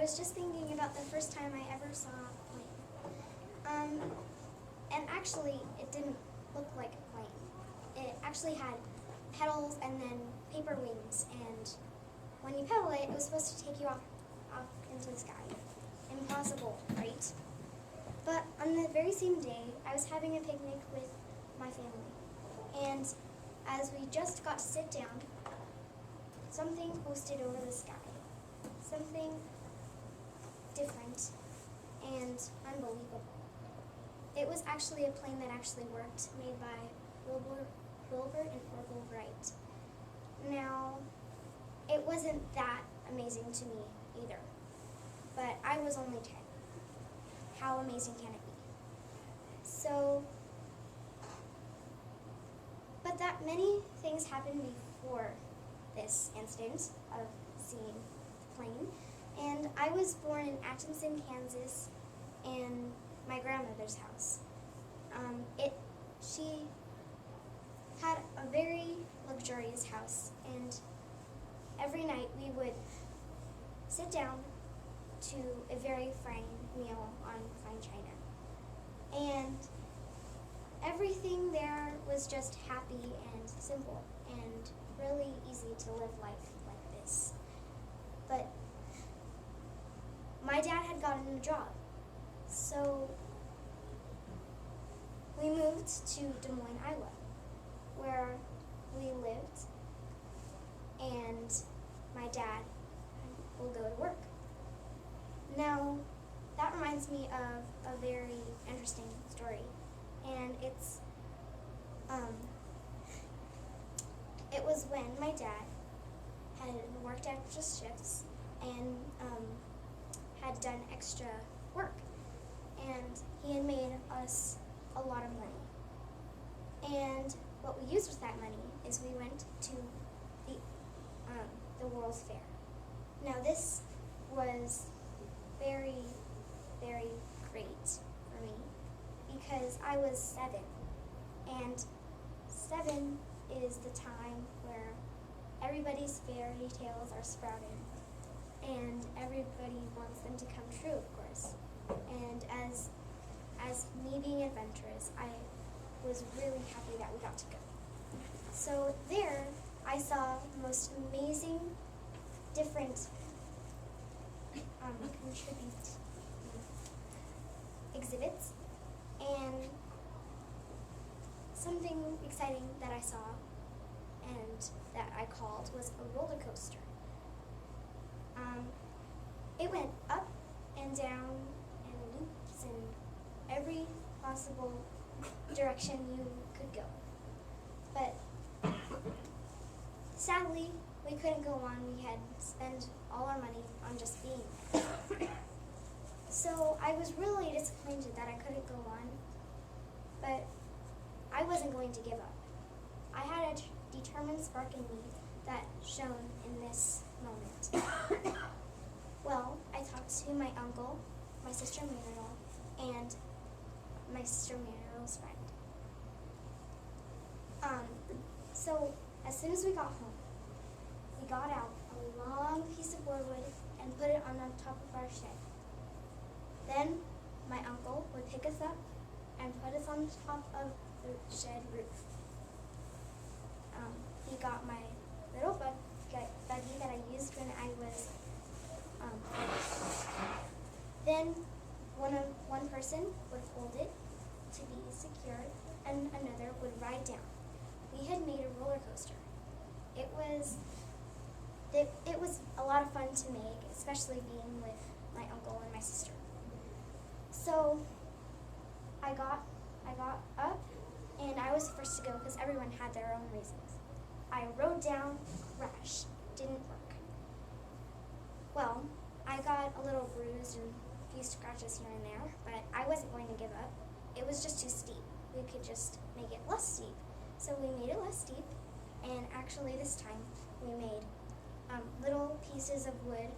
was just thinking about the first time I ever saw a plane. And actually, it didn't look like a plane. It actually had pedals and then paper wings, and when you pedal it, it was supposed to take you off into the sky. Impossible, right? But on the very same day, I was having a picnic with my family, and as we just got to sit down, something posted over the sky. Something different and unbelievable. It was actually a plane that actually worked, made by Wilbur and Orville Wright. Now, it wasn't that amazing to me either, but I was only 10. How amazing can it be? So, but that many things happened before this incident of seeing the plane. And I was born in Atchison, Kansas, in my grandmother's house. She had a very luxurious house, and every night we would sit down to a very fine meal on fine china. And everything there was just happy and simple and really easy to live life like this. But my dad had gotten a job, so we moved to Des Moines, Iowa, where we lived, and my dad will go to work. Now, that reminds me of a very interesting story, and it was when my dad had worked extra shifts and had done extra work, and he had made us a lot of money. And what we used with that money is we went to the World's Fair. Now this was very, very great for me because I was 7, and 7 is the time where everybody's fairy tales are sprouting, and everybody wants them to come true, of course. And as me being adventurous, I was really happy that we got to go. So there, I saw the most amazing, different exhibits, and something exciting that I saw and that I called was a roller coaster. It went up and down and loops in every possible direction you could go. But sadly, we couldn't go on. We had spent all our money on just being there. So I was really disappointed that I couldn't go on, but I wasn't going to give up. I had a determined spark in me that shone in this moment. Well, I talked to my uncle, my sister Muriel, and my sister Muriel's friend. So as soon as we got home, we got out a long piece of boardwood and put it on the top of our shed. Then my uncle would pick us up and put us on the top of the shed roof. He got my little buggy that I used when I was then one person would hold it to be secured and another would ride down. We had made a roller coaster. It was a lot of fun to make, especially being with my uncle and my sister. So I got up, and I was the first to go because everyone had their own reasons. I rode down, crash, didn't work. Well, I got a little bruised and a few scratches here and there, but I wasn't going to give up. It was just too steep. We could just make it less steep. So we made it less steep, and actually this time we made little pieces of wood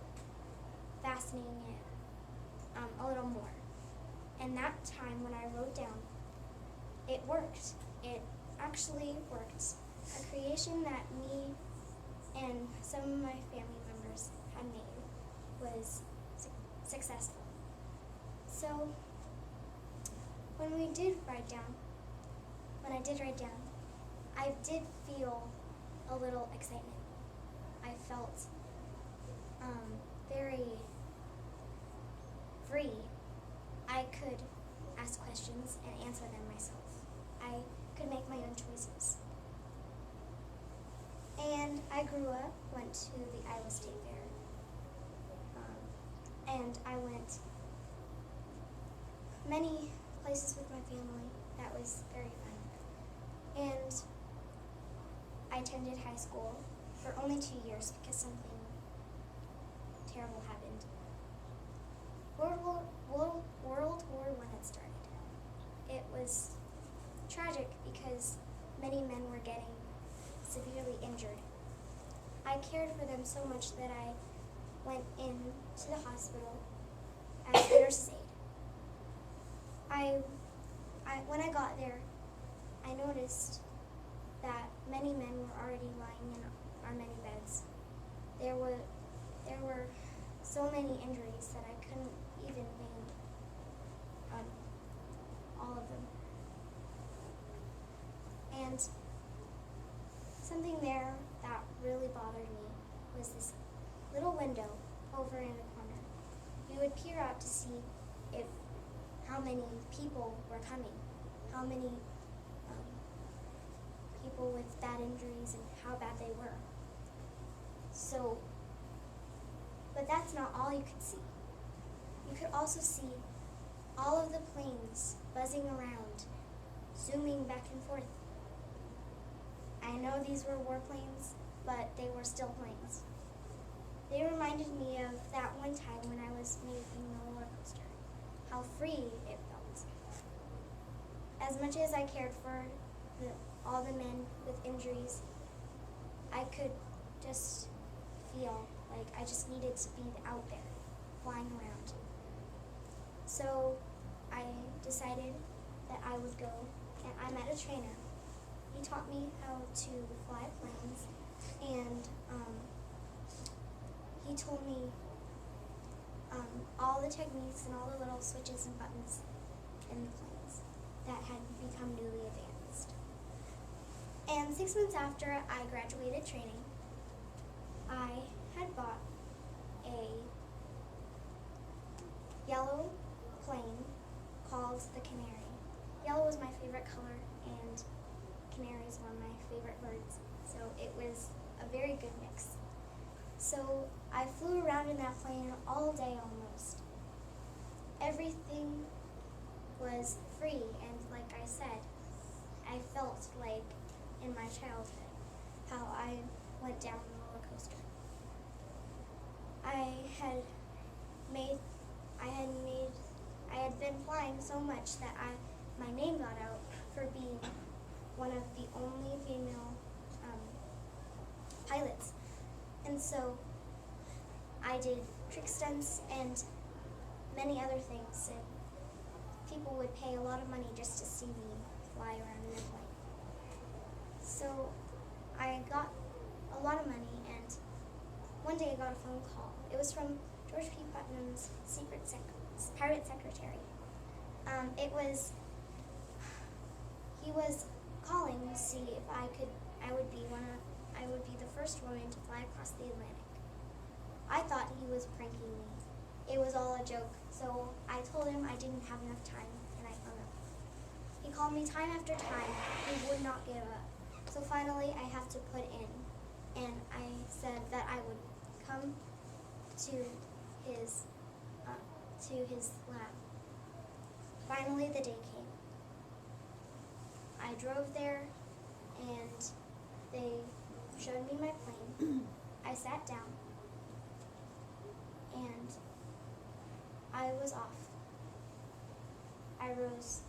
fastening it a little more. And that time when I rode down, it worked. It actually worked. A creation that me and some of my family members had made was successful. So when I did write down, I did feel a little excitement. I felt very free. I could ask questions and answer them myself. I could make my own choices. And I grew up, went to the Iowa State Fair, and I went many places with my family. That was very fun. And I attended high school for only 2 years because something terrible happened. World War I had started. It was tragic because many men were getting severely injured. I cared for them so much that I went into the hospital as a nurse's aide. When I got there, I noticed that many men were already lying in our many beds. There were so many injuries that I couldn't even name all of them. And something there that really bothered me was this little window over in the corner. You would peer out to see how many people were coming, how many people with bad injuries and how bad they were. So, but that's not all you could see. You could also see all of the planes buzzing around, zooming back and forth. I know these were warplanes, but they were still planes. They reminded me of that one time when I was making the roller coaster, how free it felt. As much as I cared for all the men with injuries, I could just feel like I just needed to be out there, flying around. So I decided that I would go, and I met a trainer. He taught me how to fly planes, and he told me all the techniques and all the little switches and buttons in the planes that had become newly advanced. And 6 months after I graduated training, I had bought a yellow plane called the Canary. Yellow was my favorite color, and canaries were my favorite birds, so it was a very good mix. So I flew around in that plane all day almost. Everything was free, and like I said, I felt like in my childhood how I went down the roller coaster. I had been flying so much that my name got out for being one of the only female pilots. And so I did trick stunts and many other things, and people would pay a lot of money just to see me fly around in a plane. So I got a lot of money, and one day I got a phone call. It was from George P. Putnam's private secretary. He was calling to see if I would be the first woman to fly across the Atlantic. I thought he was pranking me. It was all a joke, so I told him I didn't have enough time, and I hung up. He called me time after time. He would not give up. So finally, I have to put in, and I said that I would come to his lab. Finally, the day came. I drove there, and they showed me my plane. I sat down, and I was off. I rose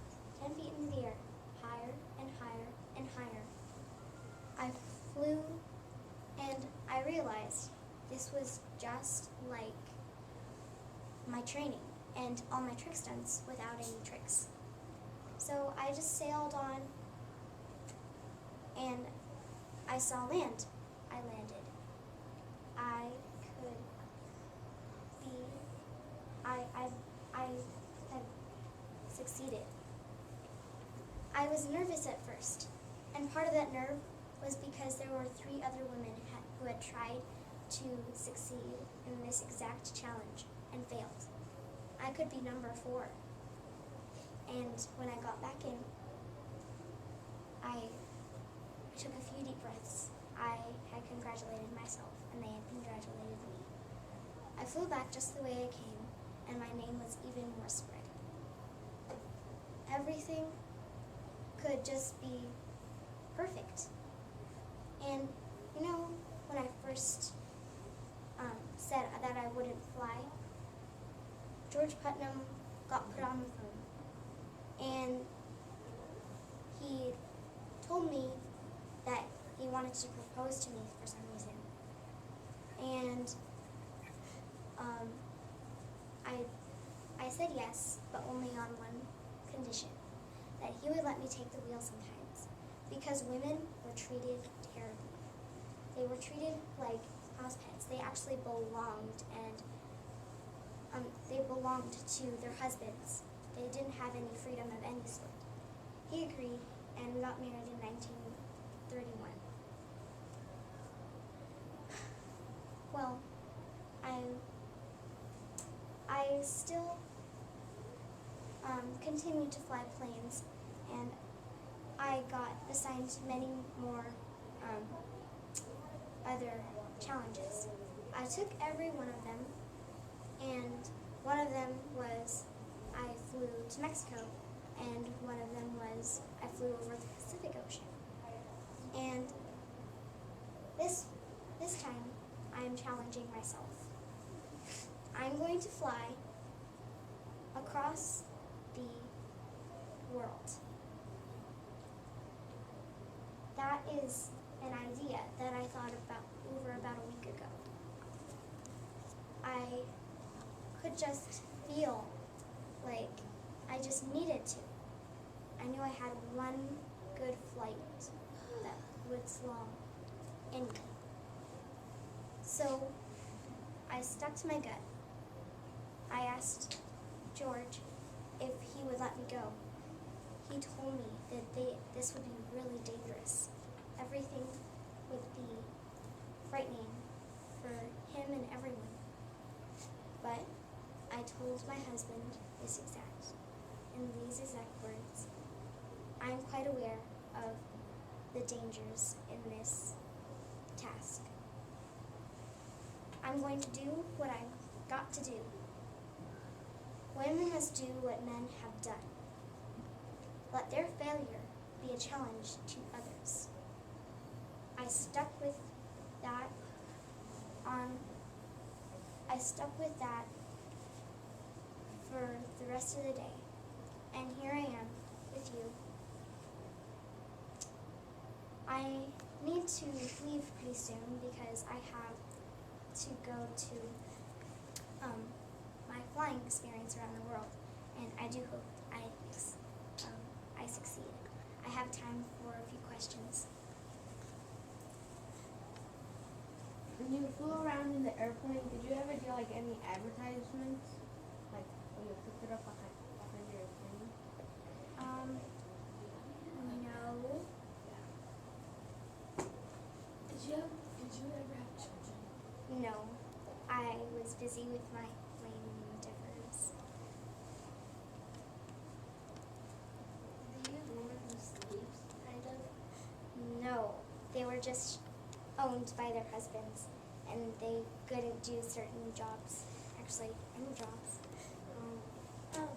10 feet into the air, higher and higher and higher. I flew, and I realized this was just like my training and all my trick stunts without any tricks. So I just sailed on, and I saw land. I landed. I succeeded. I was nervous at first, and part of that nerve was because there were 3 other women who had tried to succeed in this exact challenge and failed. I could be number 4. And when I got back in, I took a few deep breaths. I had congratulated myself, and they had congratulated me. I flew back just the way I came, and my name was even more spread. Everything could just be perfect. And you know, when I first said that I wouldn't fly, George Putnam got put on the phone, and he told me that he wanted to propose to me for some reason. And I said yes, but only on one condition, that he would let me take the wheel sometimes, because women were treated terribly. They were treated like house pets. They actually belonged, and they belonged to their husbands. They didn't have any freedom of any sort. He agreed, and we got married in 1931. Well, I still continued to fly planes, and I got assigned many more other challenges. I took every one of them, and one of them was I flew to Mexico, and one of them was I flew over the Pacific Ocean. And this time, I'm challenging myself. I'm going to fly across the world. That is an idea that I thought about a week ago. I could just feel like I just needed to. I knew I had one good flight that was long anyway. So I stuck to my gut. I asked George if he would let me go. He told me that this would be really dangerous. Everything would be frightening for him and everyone. But I told my husband in these exact words, I am quite aware of the dangers in this task. I'm going to do what I've got to do. Women must do what men have done. Let their failure be a challenge to others. I stuck with that for the rest of the day. And here I am with you. I need to leave pretty soon because I have to go to my flying experience around the world, and I do hope I succeed. I have time for a few questions. When you flew around in the airplane, did you ever do like any advertisements? Like when you picked it up behind your plane? No. Did you ever have children? No. I was busy with my plane endeavors. Do you have women who sleeps, kind of? No. They were just owned by their husbands, and they couldn't do certain jobs. Actually, any jobs. And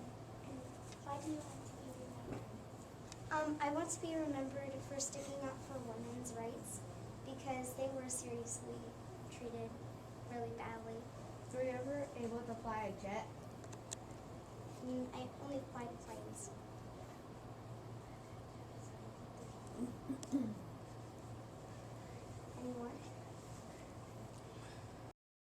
why do you want to be remembered? I want to be remembered for sticking up for women's rights because they were seriously treated really badly. Were you ever able to fly a jet? I only fly planes.